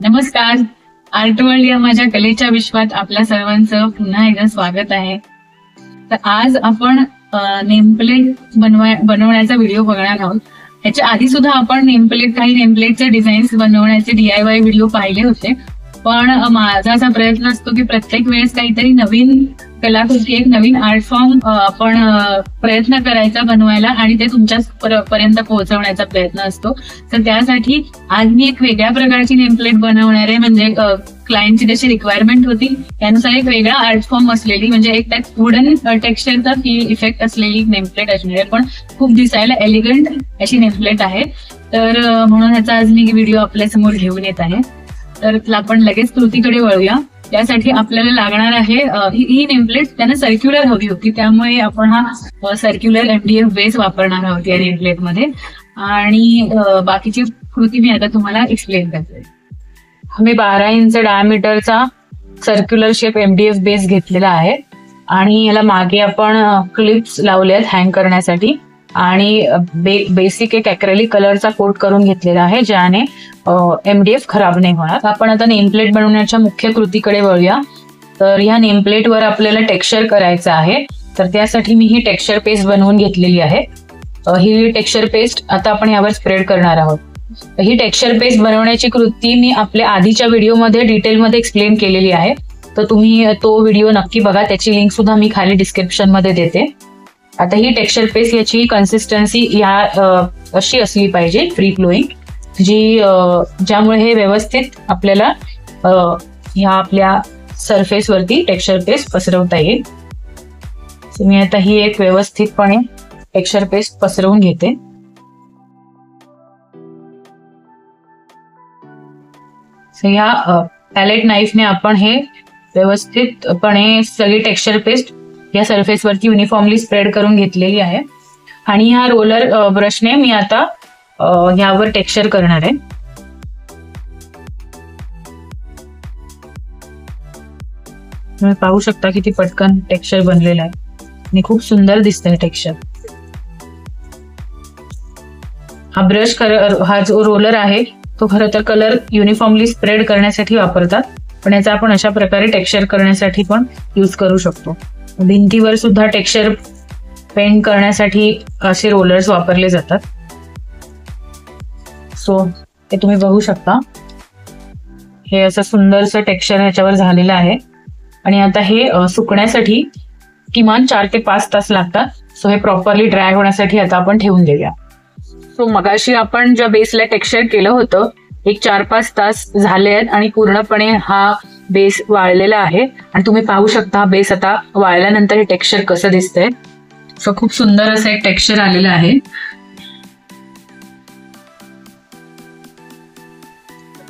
नमस्कार. Art world या माझ्या कलेच्या विश्वात आपल्या सर्वांचं पुन्हा एकदा स्वागत आहे. तर आज आपण नेमप्लेट बनवण्याचा व्हिडिओ बघणार आहोत. याच्या आधी सुद्धा आपण काही नेमप्लेटचे डिझाईन्स बनवण्याचे DIY व्हिडिओ पाहिले होते, पण माझा असा प्रयत्न असतो की प्रत्येक वेळेस काहीतरी नवीन कलाकृती, एक नवीन आर्ट फॉर्म आपण प्रयत्न करायचा बनवायला आणि ते तुमच्या पर्यंत पोहोचवण्याचा प्रयत्न असतो. तर त्यासाठी आज मी एक वेगळ्या प्रकारची नेमप्लेट बनवणार आहे. म्हणजे क्लायंटची जशी रिक्वायरमेंट होती त्यानुसार एक वेगळा आर्ट फॉर्म असलेली, म्हणजे एक त्यात वुडन टेक्स्चरचा इफेक्ट असलेली नेमप्लेट असणार आहे, पण खूप दिसायला एलिगंट अशी नेमप्लेट आहे. तर म्हणून ह्याचा आज मी व्हिडिओ आपल्या समोर घेऊन येत आहे. तर आपण लगेच कृतीकडे वळूया. त्यासाठी आपल्याला लागणार आहे ही नेमप्लेट त्यांना सर्क्युलर हवी होती, त्यामुळे आपण हा सर्क्युलर MDF बेस वापरणार आहोत या नेमप्लेट मध्ये. आणि बाकीची कृती मी आता तुम्हाला एक्सप्लेन करते. आम्ही 12 इंच डायमीटरचा सर्क्युलर शेप MDF बेस घेतलेला आहे आणि याला मागे आपण क्लिप्स लावले आहेत हँग करण्यासाठी आणि बेसिक एक ॲक्रेलिक कलरचा कोट करून घेतलेला आहे, ज्याने MDF खराब नाही होणार. आपण आता नेमप्लेट बनवण्याच्या मुख्य कृतीकडे वळूया. तर ह्या नेमप्लेटवर आपल्याला टेक्स्चर करायचं आहे, तर त्यासाठी मी ही टेक्स्चर पेस्ट बनवून घेतलेली आहे. ही टेक्स्चर पेस्ट आता आपण यावर स्प्रेड करणार आहोत. ही टेक्स्चर पेस्ट बनवण्याची कृती मी आपल्या आधीच्या व्हिडिओमध्ये डिटेलमध्ये एक्सप्लेन केलेली आहे, तर तुम्ही तो व्हिडिओ नक्की बघा. त्याची लिंक सुद्धा मी खाली डिस्क्रिप्शन मध्ये देते. आता ही टेक्स्चर पेस्ट याची कन्सिस्टन्सी अशी असली पाहिजे, फ्री फ्लोईंग, ज्यामुळे हे व्यवस्थित आपल्याला ह्या आपल्या सरफेसवरती टेक्स्चर पेस्ट पसरवता येईल. मी आता ही एक व्यवस्थितपणे टेक्स्चर पेस्ट पसरवून घेते. या पॅलेट नाईफने आपण हे व्यवस्थितपणे सगळी टेक्स्चर पेस्ट या सरफेसवरती युनिफॉर्मली स्प्रेड करून घेतलेली आहे. आणि ह्या रोलर ब्रशने मी आता यावर टेक्स्चर करणार आहे. तुम्ही पाहू शकता किती पटकन टेक्स्चर बनलेलं आहे आणि खूप सुंदर दिसतंय टेक्स्चर. हा ब्रश हा जो रोलर आहे तो खरं तर कलर युनिफॉर्मली स्प्रेड करण्यासाठी वापरतात, पण याचा आपण अशा प्रकारे टेक्स्चर करण्यासाठी पण यूज करू शकतो. भिंतीवर सुद्धा टेक्स्चर पेंट करण्यासाठी असे रोलर्स वापरले जातात. सो हे तुम्ही बघू शकता, हे असं सुंदरसं टेक्स्चर ह्याच्यावर झालेलं आहे. आणि आता हे सुकण्यासाठी किमान 4 ते 5 तास लागतात. सो हे प्रॉपरली ड्राय होण्यासाठी आता आपण ठेवून देऊया. सो मगाशी आपण ज्या बेसला टेक्स्चर केलं होतं, एक 4-5 तास झाले आहेत आणि पूर्णपणे हा बेस वाळलेला आहे. आणि तुम्ही पाहू शकता हा बेस आता वाळल्यानंतर हे टेक्स्चर कसं दिसतंय. सो खूप सुंदर असं एक टेक्स्चर आलेलं आहे.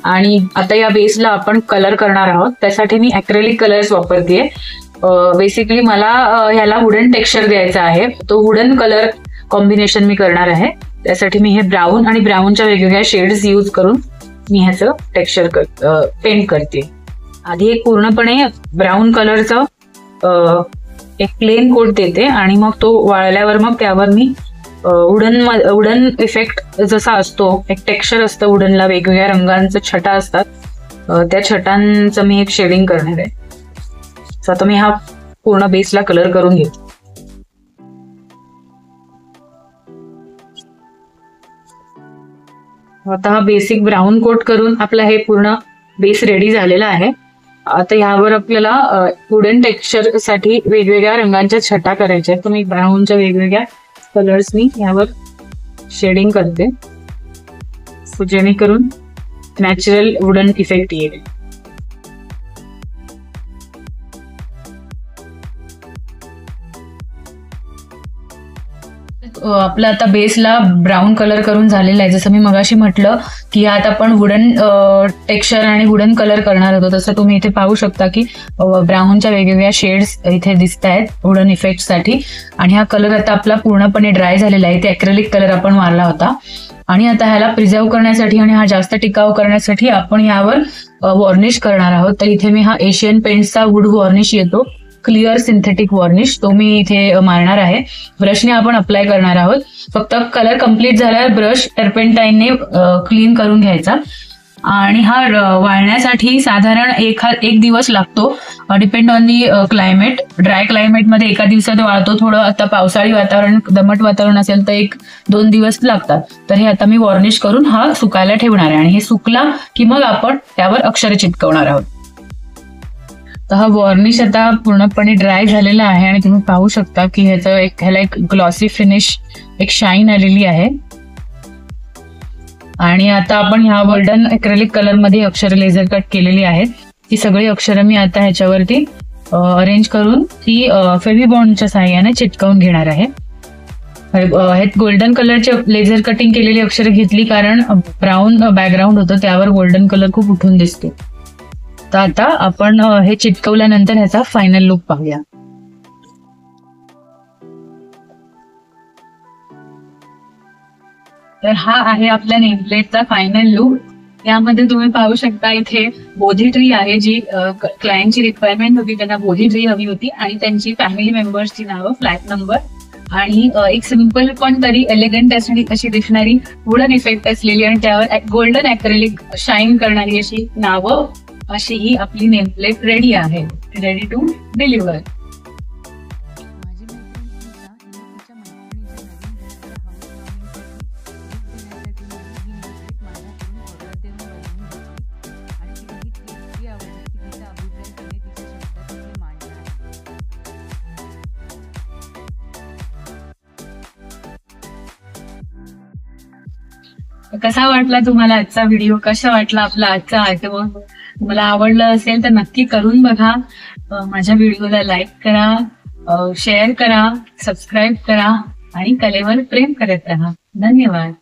आणि आता या बेसला आपण कलर करणार आहोत. त्यासाठी मी ॲक्रेलिक कलर्स वापरतेय. बेसिकली मला ह्याला वुडन टेक्स्चर द्यायचा आहे, तो वुडन कलर कॉम्बिनेशन मी करणार आहे. त्यासाठी मी हे ब्राऊन आणि ब्राऊनच्या वेगवेगळ्या शेड्स यूज करून मी ह्याचं टेक्स्चर पेंट करते. आधी एक पूर्णपणे ब्राऊन कलरचं एक प्लेन कोट देते आणि मग तो वाळल्यावर मग त्यावर मी वुडन इफेक्ट जसा असतो, एक टेक्स्चर असतं वुडनला, वेगवेगळ्या रंगांचं छटा असतात, त्या छटांचं मी एक शेडिंग करणार आहे. सो आता मी हा पूर्ण बेसला कलर करून घेते. आता हा बेसिक ब्राऊन कोट करून आपला हे पूर्ण बेस रेडी झालेला आहे. आता ह्यावर आपल्याला वुडन टेक्स्चर साठी वेगवेगळ्या रंगांच्या छटा करायच्या आहेत. तर मी ब्राऊनच्या वेगवेगळ्या कलर्सनी यावर शेडिंग करते, जेणेकरून नॅचरल वुडन इफेक्ट येईल. आपला आता बेसला ब्राऊन कलर करून झालेला आहे. जसं मी मगाशी म्हटलं की यात आपण वुडन टेक्स्चर आणि वुडन कलर करणार होतो, तसं तुम्ही इथे पाहू शकता की ब्राऊनच्या वेगवेगळ्या शेड्स इथे दिसत आहेत वुडन इफेक्टसाठी. आणि हा कलर आता आपला पूर्णपणे ड्राय झालेला आहे. ते ॲक्रेलिक कलर आपण मारला होता. आणि आता ह्याला प्रिझर्व करण्यासाठी आणि हा जास्त टिकाऊ करण्यासाठी आपण यावर वॉर्निश करणार आहोत. तर इथे मी हा एशियन पेंट्सचा वूड वॉर्निश येतो, क्लिअर सिंथेटिक वॉर्निश, तो मी इथे मारणार आहे. ब्रशने आपण अप्लाय करणार आहोत. फक्त कलर कम्प्लीट झाल्यावर ब्रश टर्पेंटाईनने क्लीन करून घ्यायचा आणि हा वाळण्यासाठी साधारण एक दिवस लागतो. Depend on the climate. Dry क्लायमेटमध्ये एका दिवसात वाळतो. थोडं आता पावसाळी वातावरण, दमट वातावरण असेल तर 1-2 दिवस लागतात. तर हे आता मी वॉर्निश करून हा सुकायला ठेवणार आहे आणि हे सुकला की मग आपण त्यावर अक्षरे चिटकवणार आहोत. तर हा वॉर्निश आता पूर्णपणे ड्राय झालेला आहे आणि तुम्ही पाहू शकता की ह्याला एक ग्लॉसी फिनिश, एक शाईन आलेली आहे. आणि आता आपण ह्या गोल्डन एक्रेलिक कलर मध्ये अक्षर लेझर कट केलेली आहेत. ती सगळी अक्षरं मी आता ह्याच्यावरती अरेंज करून ती फेविबॉन्डच्या साहाय्याने चिटकवून घेणार आहे. हे गोल्डन कलरचे लेझर कटिंग केलेली अक्षरं घेतली कारण ब्राऊन बॅकग्राऊंड होतं, त्यावर गोल्डन कलर खूप उठून दिसतो. तर आता आपण हे चिटकवल्यानंतर ह्याचा फायनल लुक पाहूया. तर हा आहे आपल्या नेमप्लेटचा फायनल लुक. यामध्ये तुम्ही पाहू शकता इथे बोधी ट्री आहे, जी क्लायंटची रिक्वायरमेंट होती. त्यांना बोधी ट्री हवी होती आणि त्यांची फॅमिली मेंबर्सची नावं, फ्लॅट नंबर आणि एक सिंपल पण तरी एलिगंट अशी दिसणारी वुडन इफेक्ट असलेली आणि त्यावर गोल्डन ॲक्रेलिक शाईन करणारी अशी नावं, अशी ही आपली नेमप्लेट रेडी आहे, रेडी टू डिलिव्हर. कसा वाटला तुम्हाला आजचा व्हिडिओ? कसा वाटला आपला आजचा आर्टवर्क? तुम्हाला आवडलं असेल तर नक्की करून बघा. माझ्या व्हिडिओला लाईक करा, शेअर करा, सबस्क्राईब करा आणि कलेवर प्रेम करत राहा. धन्यवाद.